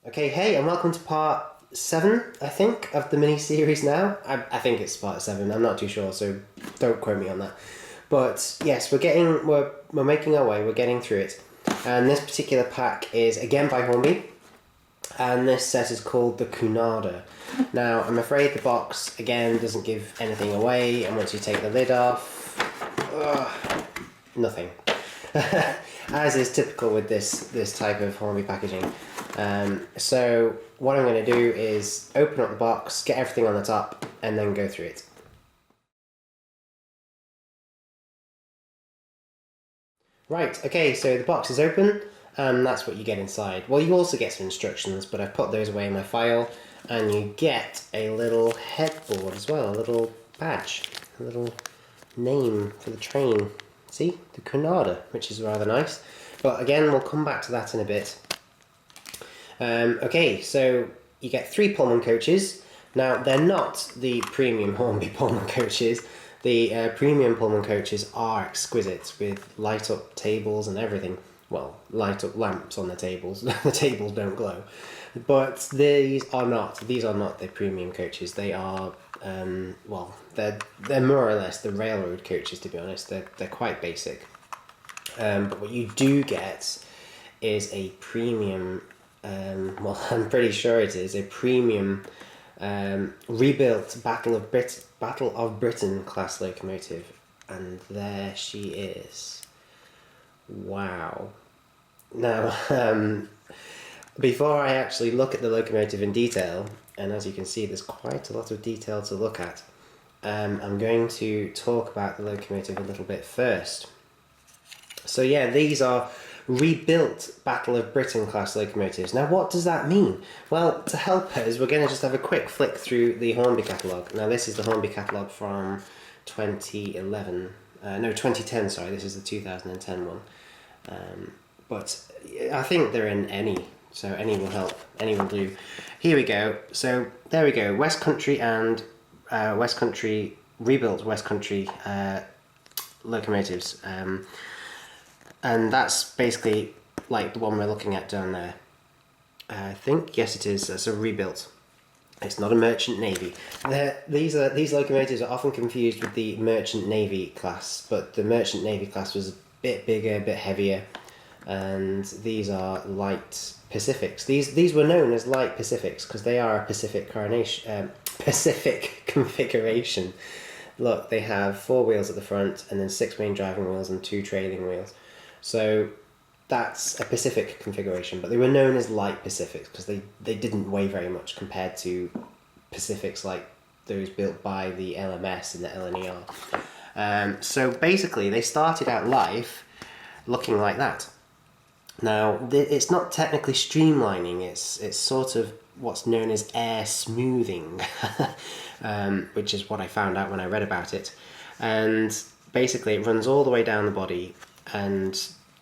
Okay, hey, and welcome to part 7, I think, of the mini-series now. I think it's part 7, I'm not too sure, so don't quote me on that. But yes, we're making our way, we're getting through it. And this particular pack is again by Hornby, and this set is called the Kunada. Now, I'm afraid the box, again, doesn't give anything away, and once you take the lid off, nothing. As is typical with this type of Hornby packaging. So what I'm going to do is open up the box, get everything on the top, and then go through it. Right, okay, so the box is open, and that's what you get inside. Well, you also get some instructions, but I've put those away in my file, and you get a little headboard as well, a little badge, a little name for the train. See, the Kunada, which is rather nice. But again, we'll come back to that in a bit. Okay, so you get 3 Pullman coaches. Now, they're not the premium Hornby Pullman coaches. The premium Pullman coaches are exquisite with light-up tables and everything. Well, light-up lamps on the tables. The tables don't glow. But these are not the premium coaches. They are, well, they're more or less the railroad coaches, to be honest. They're quite basic. But what you do get is a premium, well, I'm pretty sure it is, a premium rebuilt Battle of Britain class locomotive. And there she is. Wow. Now, before I actually look at the locomotive in detail, and as you can see there's quite a lot of detail to look at, I'm going to talk about the locomotive a little bit first. So yeah, these are rebuilt Battle of Britain class locomotives. Now what does that mean? Well, to help us, we're going to just have a quick flick through the Hornby catalogue. Now this is the Hornby catalogue from 2010, sorry, this is the 2010 one. But I think they're in any, so any will help, any will do. Here we go, so there we go, West Country and rebuilt West Country locomotives. And that's basically like the one we're looking at down there. I think, yes it is, it's a rebuilt. It's not a Merchant Navy. These locomotives are often confused with the Merchant Navy class, but the Merchant Navy class was a bit bigger, a bit heavier, and these are light Pacifics. These were known as light Pacifics because they are a Pacific configuration. Look, they have 4 wheels at the front, and then 6 main driving wheels and 2 trailing wheels. So that's a Pacific configuration, but they were known as light Pacifics because they didn't weigh very much compared to Pacifics like those built by the LMS and the LNER. So basically they started out life looking like that. Now it's not technically streamlining, it's sort of what's known as air smoothing, which is what I found out when I read about it. And basically it runs all the way down the body and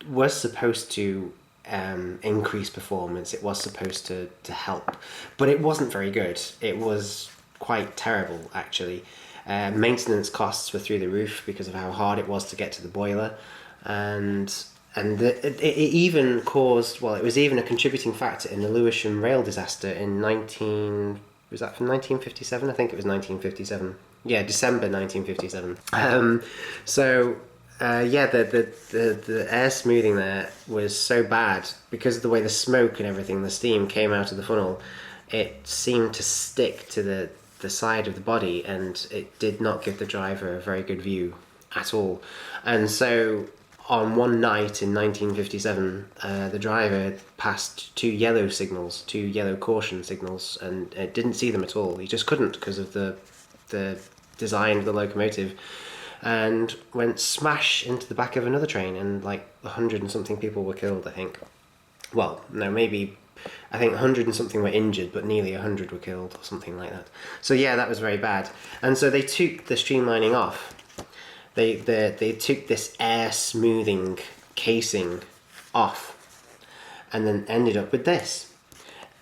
was supposed to increase performance, it was supposed to help, but it wasn't very good. It was quite terrible actually. Maintenance costs were through the roof because of how hard it was to get to the boiler, and it even caused, well, it was even a contributing factor in the Lewisham rail disaster in 1957? I think it was 1957. Yeah, December 1957. Yeah, the air smoothing there was so bad because of the way the smoke and everything, the steam came out of the funnel. It seemed to stick to the side of the body, and it did not give the driver a very good view at all. And so on one night in 1957, the driver passed 2 yellow signals, 2 yellow caution signals, and didn't see them at all. He just couldn't because of the design of the locomotive, and went smash into the back of another train, and like 100 and something people were killed, I think. Well, no, maybe, I think 100 and something were injured, but nearly 100 were killed, or something like that. So yeah, that was very bad. And so they took the streamlining off. They took this air smoothing casing off, and then ended up with this.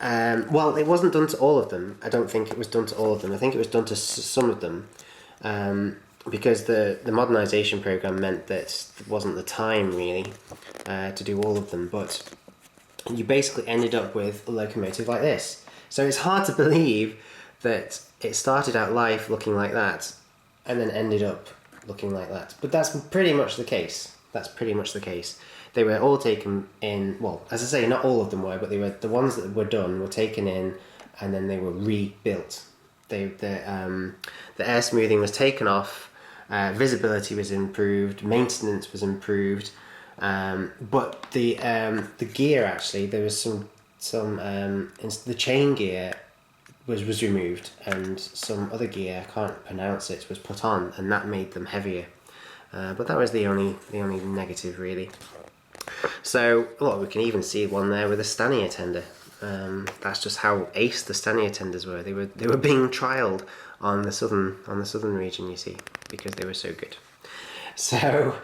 Well, it wasn't done to all of them. I don't think it was done to all of them. I think it was done to some of them. Because the modernisation programme meant that there wasn't the time really to do all of them. But you basically ended up with a locomotive like this. So it's hard to believe that it started out life looking like that and then ended up looking like that. But that's pretty much the case. That's pretty much the case. They were all taken in, well, as I say, not all of them were, but they were, the ones that were done were taken in and then they were rebuilt. The air smoothing was taken off, visibility was improved, maintenance was improved, but the gear, actually, there was the chain gear was removed, and some other gear, I can't pronounce it, was put on, and that made them heavier. But that was the only negative, really. So, we can even see one there with a stannier tender. That's just how ace the stannier tenders were. They were being trialled on the southern region, you see, because they were so good. So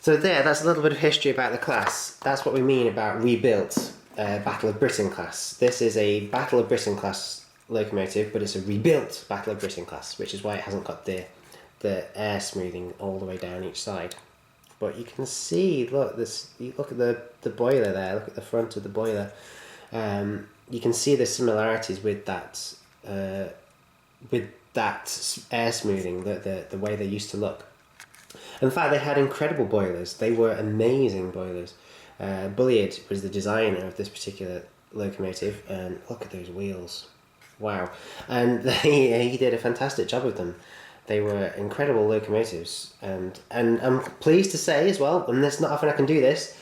that's a little bit of history about the class. That's what we mean about rebuilt Battle of Britain class. This is a Battle of Britain class locomotive, but it's a rebuilt Battle of Britain class, which is why it hasn't got the air smoothing all the way down each side. But you can see, look at the boiler there, look at the front of the boiler. You can see the similarities with that air smoothing, the way they used to look. In fact, they had incredible boilers. They were amazing boilers. Bulliard was the designer of this particular locomotive, and look at those wheels. Wow. And he did a fantastic job with them. They were incredible locomotives, and I'm pleased to say as well, and there's not often I can do this,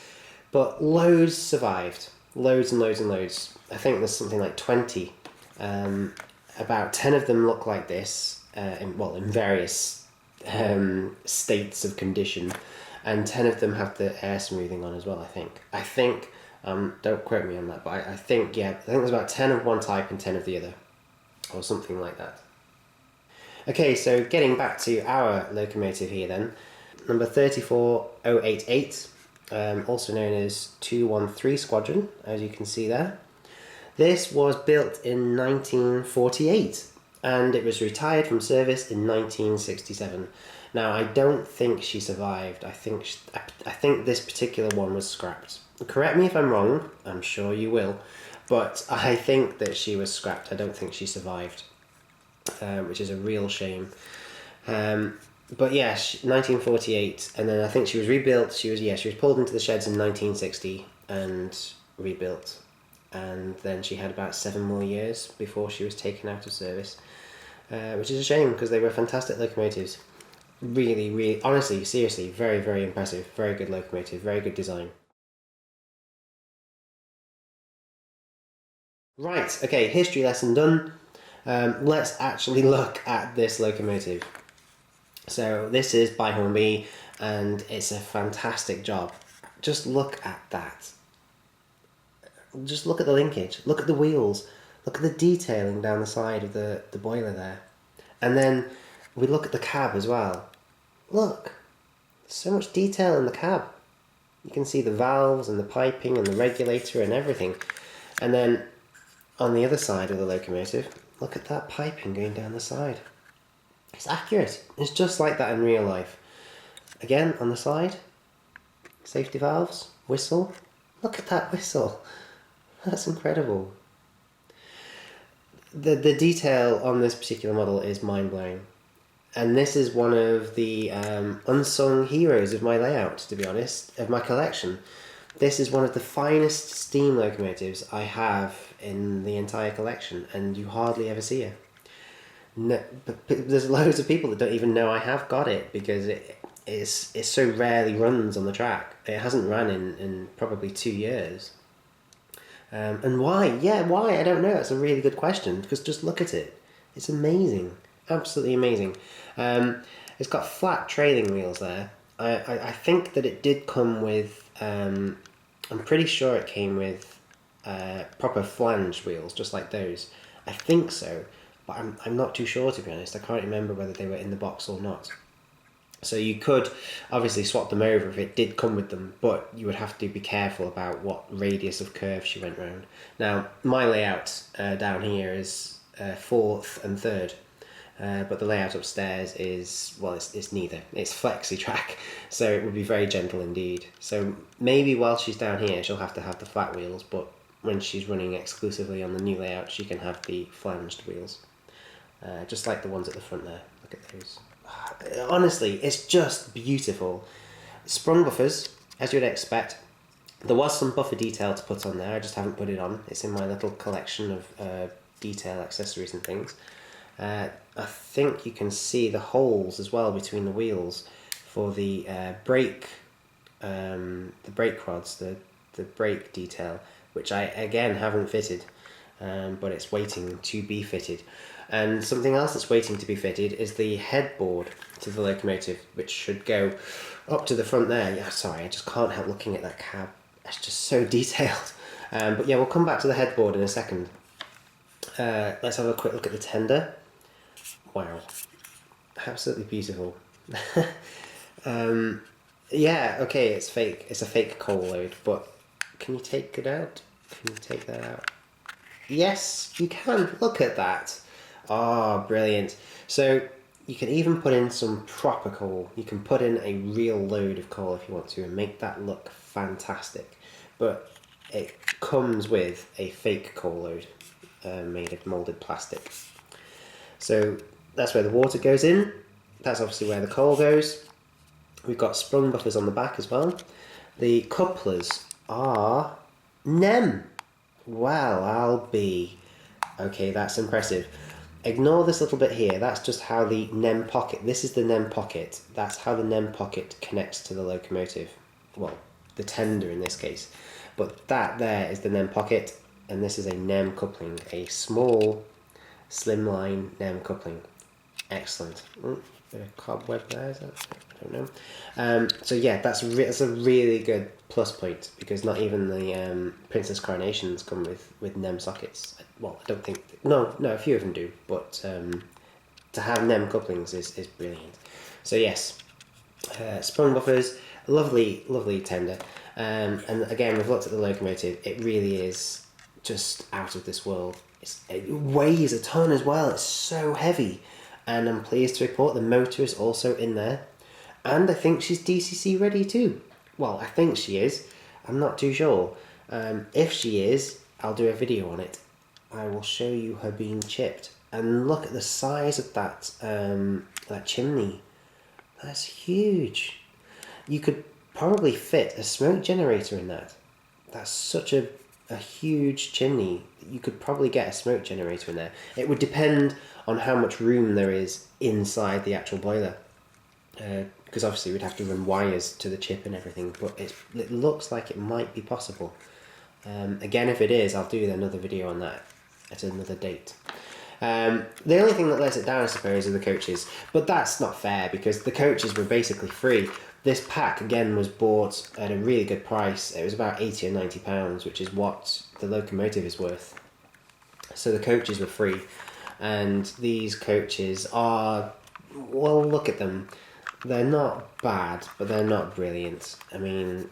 but loads survived. Loads and loads and loads. I think there's something like 20. About 10 of them look like this, in various states of condition, and 10 of them have the air smoothing on as well, I think, don't quote me on that, but I think there's about 10 of one type and 10 of the other, or something like that. Okay, so getting back to our locomotive here then, number 34088, also known as 213 Squadron, as you can see there. This was built in 1948 and it was retired from service in 1967. Now, I don't think she survived. I think this particular one was scrapped. Correct me if I'm wrong, I'm sure you will, but I think that she was scrapped. I don't think she survived. Which is a real shame. But yeah, 1948, and then I think she was rebuilt. She was pulled into the sheds in 1960 and rebuilt, and then she had about 7 more years before she was taken out of service, which is a shame because they were fantastic locomotives. Really, really, honestly, seriously, very, very impressive. Very good locomotive, very good design. Right, okay, history lesson done. Let's actually look at this locomotive. So this is by Hornby, and it's a fantastic job. Just look at that. Just look at the linkage. Look at the wheels. Look at the detailing down the side of the boiler there. And then we look at the cab as well. Look, so much detail in the cab. You can see the valves and the piping and the regulator and everything. And then on the other side of the locomotive, look at that piping going down the side. It's accurate. It's just like that in real life. Again, on the side, safety valves, whistle. Look at that whistle. That's incredible. The detail on this particular model is mind-blowing. And this is one of the unsung heroes of my layout, to be honest, of my collection. This is one of the finest steam locomotives I have in the entire collection, and you hardly ever see her. No, but there's loads of people that don't even know I have got it because it so rarely runs on the track. It hasn't run in probably 2 years. And why? Yeah, why? I don't know. That's a really good question, because just look at it. It's amazing. Absolutely amazing. It's got flat trailing wheels there. I think that it did come with, I'm pretty sure it came with proper flange wheels, just like those. I think so, but I'm not too sure, to be honest. I can't remember whether they were in the box or not. So you could obviously swap them over if it did come with them, but you would have to be careful about what radius of curve she went round. Now, my layout down here is 4th and 3rd. But the layout upstairs is, well, it's neither. It's flexi track, so it would be very gentle indeed. So maybe while she's down here she'll have to have the flat wheels, but when she's running exclusively on the new layout, she can have the flanged wheels. Just like the ones at the front there. Look at those. Honestly, it's just beautiful. Sprung buffers, as you'd expect. There was some buffer detail to put on there, I just haven't put it on. It's in my little collection of detail accessories and things. I think you can see the holes as well between the wheels for the brake rods, the brake detail, which I again haven't fitted, but it's waiting to be fitted. And something else that's waiting to be fitted is the headboard to the locomotive, which should go up to the front there. Yeah, sorry, I just can't help looking at that cab. It's just so detailed. But yeah, we'll come back to the headboard in a second. Let's have a quick look at the tender. Wow, absolutely beautiful. Yeah, okay, it's fake. It's a fake coal load, but can you take it out? Can you take that out? Yes, you can. Look at that. Oh, brilliant. So you can even put in some proper coal. You can put in a real load of coal if you want to and make that look fantastic. But it comes with a fake coal load made of moulded plastic. So that's where the water goes in. That's obviously where the coal goes. We've got sprung buffers on the back as well. The couplers are NEM. Well, I'll be. Okay, that's impressive. Ignore this little bit here. That's just how the NEM pocket. This is the NEM pocket. That's how the NEM pocket connects to the locomotive. Well, the tender in this case. But that there is the NEM pocket, and this is a NEM coupling, a small, slimline NEM coupling. Excellent. Bit of cobweb there, is that? I don't know. So yeah, that's a really good plus point, because not even the Princess Coronations come with NEM sockets. Well, I don't think... No, a few of them do, but to have NEM couplings is brilliant. So yes, sprung buffers, lovely tender. And again, we've looked at the locomotive. It really is just out of this world. It weighs a ton as well. It's so heavy. And I'm pleased to report the motor is also in there. And I think she's DCC ready too. Well, I think she is. I'm not too sure. If she is, I'll do a video on it. I will show you her being chipped. And look at the size of that chimney. That's huge. You could probably fit a smoke generator in that. That's such a huge chimney. You could probably get a smoke generator in there. It would depend on how much room there is inside the actual boiler. Because obviously we'd have to run wires to the chip and everything, but it looks like it might be possible. Again, if it is, I'll do another video on that at another date. The only thing that lets it down, I suppose, are the coaches, but that's not fair because the coaches were basically free. This pack, again, was bought at a really good price. It was about £80 or £90, which is what the locomotive is worth. So the coaches were free, and these coaches are, well, look at them. They're not bad, but they're not brilliant. I mean,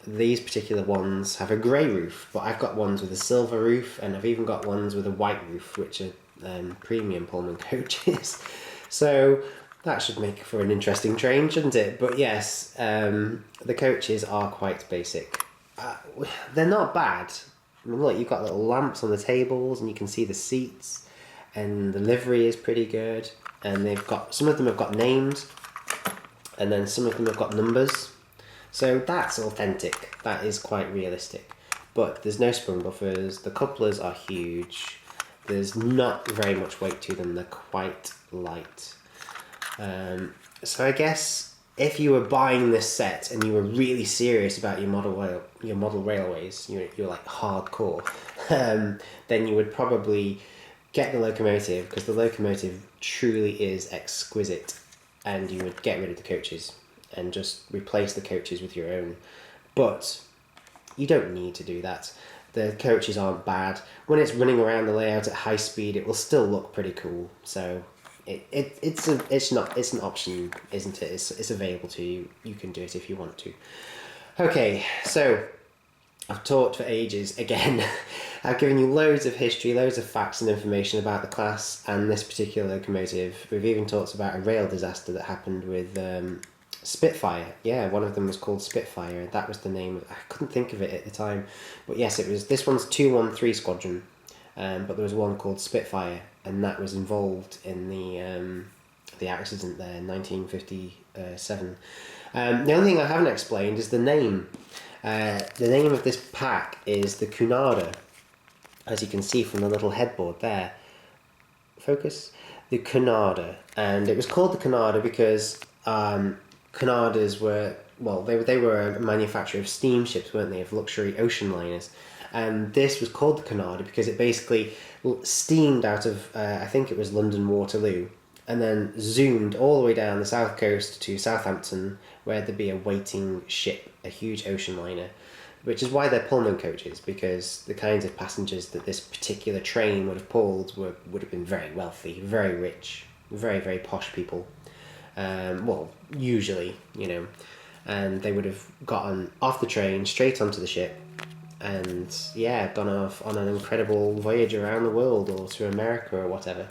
these particular ones have a grey roof, but I've got ones with a silver roof, and I've even got ones with a white roof, which are premium Pullman coaches. So that should make for an interesting train, shouldn't it? But yes, the coaches are quite basic. They're not bad. I mean, look, you've got little lamps on the tables, and you can see the seats, and the livery is pretty good. And they've got, some of them have got names, and then some of them have got numbers. So that's authentic. That is quite realistic. But there's no sprung buffers. The couplers are huge. There's not very much weight to them. They're quite light. So I guess if you were buying this set and you were really serious about your model railways, you're like hardcore, then you would probably get the locomotive, because the locomotive truly is exquisite, and you would get rid of the coaches and just replace the coaches with your own. But you don't need to do that. The coaches aren't bad. When it's running around the layout at high speed, it will still look pretty cool. So it's an option, isn't it? It's available to you. You can do it if you want to. Okay, so I've talked for ages again. I've given you loads of history, loads of facts and information about the class and this particular locomotive. We've even talked about a rail disaster that happened with Spitfire, yeah, one of them was called Spitfire. That was the name. I couldn't think of it at the time, but yes, it was. This one's 213 Squadron, but there was one called Spitfire, and that was involved in the accident there in 1957. The only thing I haven't explained is the name. The name of this pack is the Cunarder, as you can see from the little headboard there. Focus. The Kunada, and it was called the Kunada because Kunaders were, well, they were a manufacturer of steamships, weren't they, of luxury ocean liners, and this was called the Kunada because it basically steamed out of I think it was London Waterloo, and then zoomed all the way down the south coast to Southampton, where there'd be a waiting ship, a huge ocean liner, which is why they're Pullman coaches, because the kinds of passengers that this particular train would have pulled would have been very wealthy, very rich, very, very posh people. Well, usually, you know, and they would have gotten off the train, straight onto the ship, and yeah, gone off on an incredible voyage around the world or to America or whatever.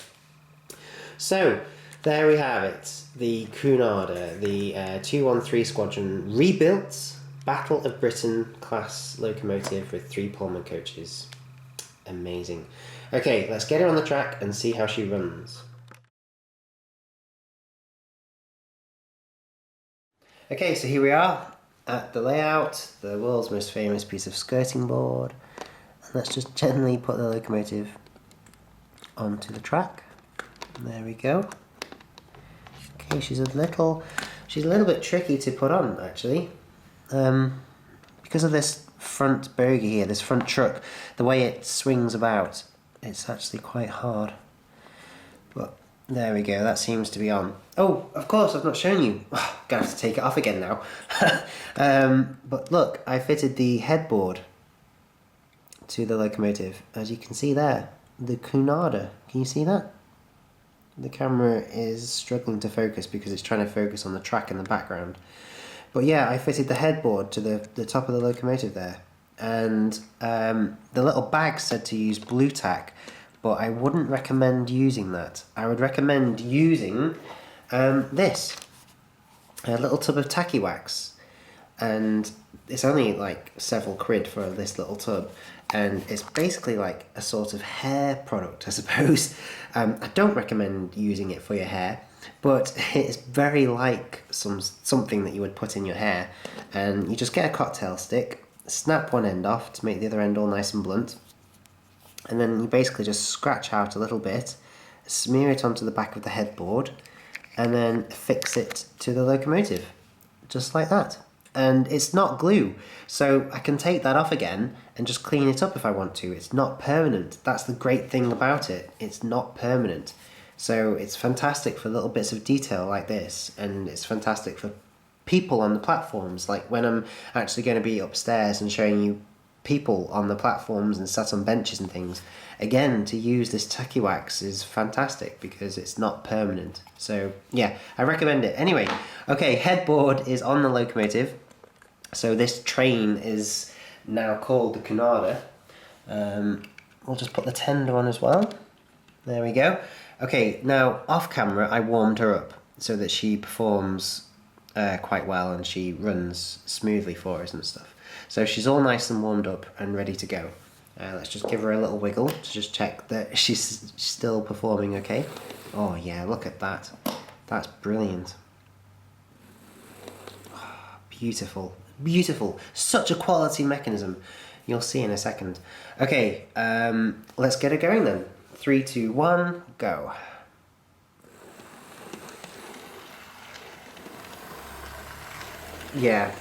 So, there we have it, the Cunarder, the 213 Squadron rebuilt Battle of Britain class locomotive with 3 Pullman coaches. Amazing. Okay, let's get her on the track and see how she runs. Okay, so here we are at the layout, the world's most famous piece of skirting board. And let's just gently put the locomotive onto the track. There we go. Okay, she's a little bit tricky to put on, actually. Because of this front bogie here, this front truck, the way it swings about, it's actually quite hard. But there we go, that seems to be on. Oh, of course, I've not shown you. Gonna have to take it off again now. But look, I fitted the headboard to the locomotive, as you can see there, the Kunada. Can you see that? The camera is struggling to focus because it's trying to focus on the track in the background. But yeah, I fitted the headboard to the top of the locomotive there. And the little bag said to use blue tack, but I wouldn't recommend using that. I would recommend using this, a little tub of tacky wax. And it's only like several quid for this little tub. And it's basically like a sort of hair product, I suppose. I don't recommend using it for your hair, but it's very like something that you would put in your hair. And you just get a cocktail stick, snap one end off to make the other end all nice and blunt, and then you basically just scratch out a little bit, smear it onto the back of the headboard, and then fix it to the locomotive, just like that. And it's not glue, so I can take that off again and just clean it up if I want to. It's not permanent. That's the great thing about it. It's not permanent. So it's fantastic for little bits of detail like this, and it's fantastic for people on the platforms, like when I'm actually going to be upstairs and showing you people on the platforms and sat on benches and things. Again, to use this tacky wax is fantastic because it's not permanent. So yeah, I recommend it. Anyway, okay, headboard is on the locomotive. So this train is now called the Kunada. We'll just put the tender on as well. There we go. Okay, now off camera I warmed her up so that she performs quite well and she runs smoothly for us and stuff. So she's all nice and warmed up and ready to go. Let's just give her a little wiggle to just check that she's still performing okay. Oh yeah, look at that. That's brilliant. Oh, beautiful. Beautiful. Such a quality mechanism. You'll see in a second. Okay, let's get it going then. 3, 2, 1, go. Yeah,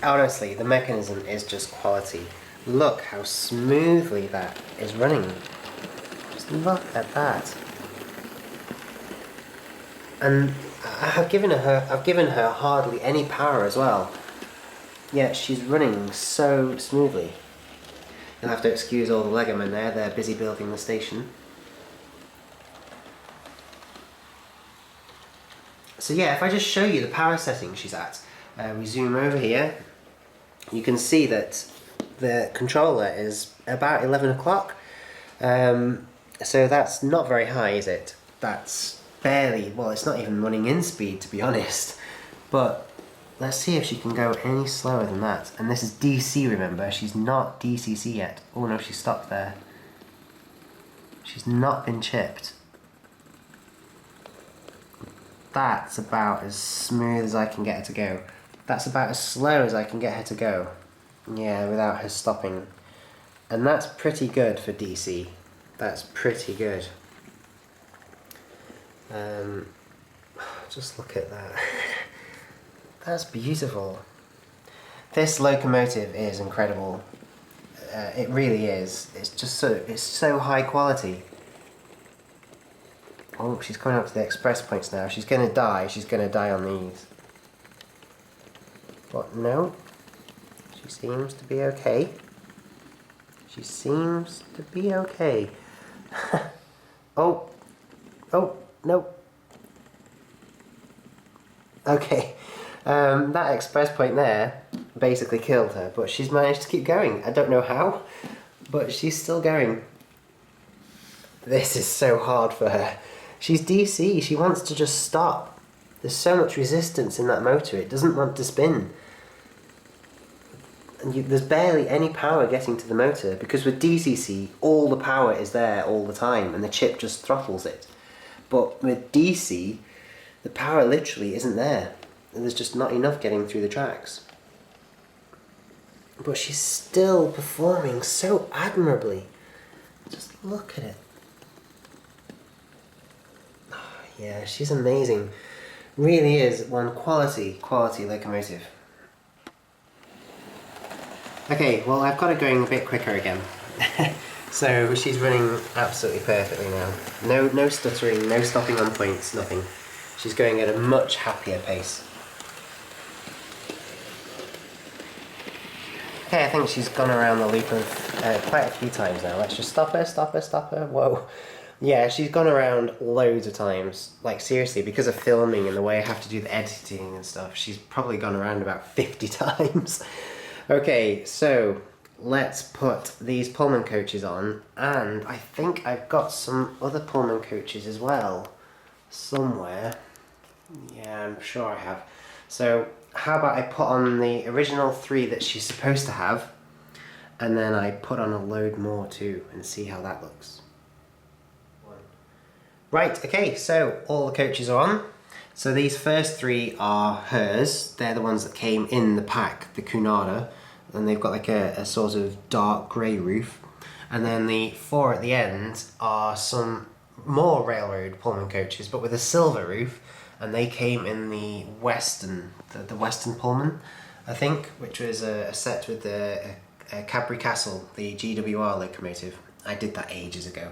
honestly, the mechanism is just quality. Look how smoothly that is running. Just look at that. And I've given her hardly any power as well. Yet she's running so smoothly. You'll have to excuse all the Legomen there, they're busy building the station. So yeah, if I just show you the power setting she's at, we zoom over here, you can see that the controller is about 11 o'clock. So that's not very high, is it? That's barely, well, it's not even running in speed, to be honest. But Let's see if she can go any slower than that. And this is DC, remember? She's not DCC yet. Oh no, she stopped there. She's not been chipped. That's about as smooth as I can get her to go. That's about as slow as I can get her to go. Yeah, without her stopping. And that's pretty good for DC. That's pretty good. Just look at that. That's beautiful. This locomotive is incredible. It really is. It's just so high quality. Oh, she's coming up to the express points now. She's going to die. She's going to die on these. But no, she seems to be okay. She seems to be okay. Oh, no. Okay, that express point there basically killed her, but she's managed to keep going. I don't know how, but she's still going. This is so hard for her. She's DC, she wants to just stop. There's so much resistance in that motor, it doesn't want to spin. And there's barely any power getting to the motor, because with DCC, all the power is there all the time, and the chip just throttles it. But with DC, the power literally isn't there, and there's just not enough getting through the tracks. But she's still performing so admirably. Just look at it. Oh, yeah, she's amazing. Really is one quality locomotive. Okay, well I've got her going a bit quicker again. So she's running absolutely perfectly now. No stuttering, no stopping on points, nothing. She's going at a much happier pace. Okay, I think she's gone around the loop of quite a few times now. Let's just stop her. Whoa. Yeah, she's gone around loads of times. Like seriously, because of filming and the way I have to do the editing and stuff, she's probably gone around about 50 times. Okay, so let's put these Pullman coaches on, and I think I've got some other Pullman coaches as well somewhere. Yeah, I'm sure I have. So how about I put on the original 3 that she's supposed to have, and then I put on a load more too, and see how that looks. Right, okay, so all the coaches are on. So these first 3 are hers. They're the ones that came in the pack, the Kunada, and they've got like a sort of dark grey roof. And then the 4 at the end are some more railroad Pullman coaches, but with a silver roof, and they came in the Western Pullman, I think, which was a set with the Cadbury Castle, the GWR locomotive. I did that ages ago.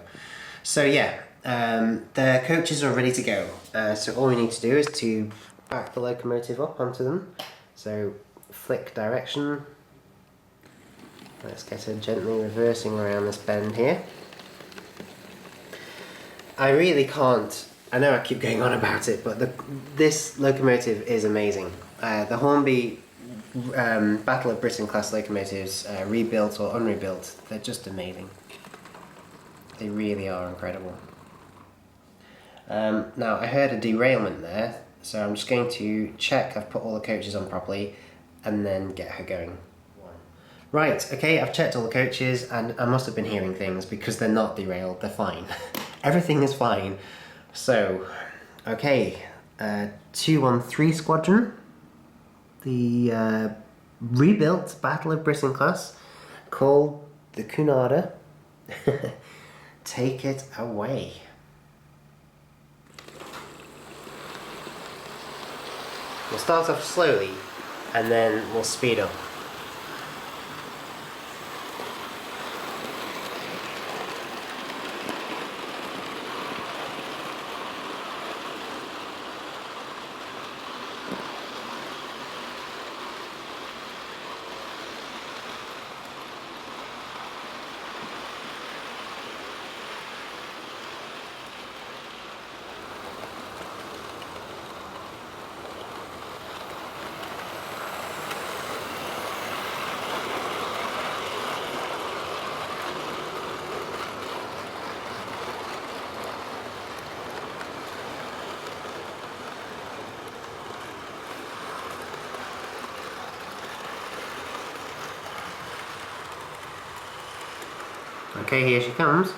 So yeah, the coaches are ready to go. So all we need to do is to back the locomotive up onto them. So flick direction. Let's get her gently reversing around this bend here. I really can't, I know I keep going on about it, but this locomotive is amazing. The Hornby Battle of Britain class locomotives, rebuilt or unrebuilt, they're just amazing. They really are incredible. Now I heard a derailment there, so I'm just going to check I've put all the coaches on properly and then get her going. Right, okay, I've checked all the coaches and I must have been hearing things because they're not derailed, they're fine. Everything is fine. So, okay, 213 Squadron, the rebuilt Battle of Britain class, called the Kunada. Take it away. We'll start off slowly and then we'll speed up. Okay, here she comes.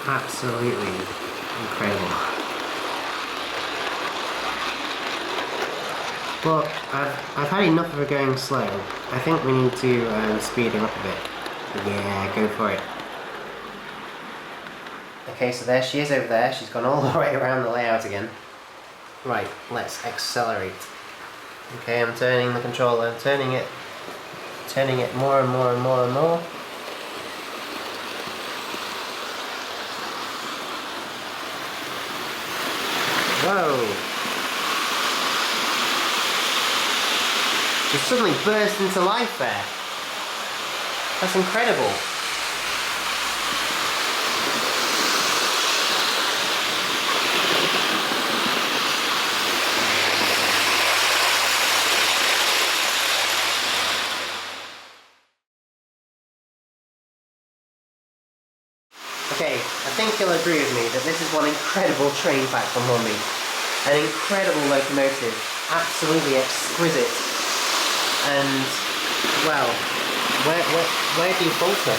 Absolutely incredible. Well, I've had enough of her going slow. I think we need to speed her up a bit. Yeah, go for it. Okay, so there she is over there. She's gone all the way around the layout again. Right, let's accelerate. Okay, I'm turning the controller, turning it more and more and more and more. Whoa! Just suddenly burst into life there. That's incredible. Okay, I think you'll agree with me that this is one incredible train fact from Hornby. An incredible locomotive, absolutely exquisite. And, well, where do you falter?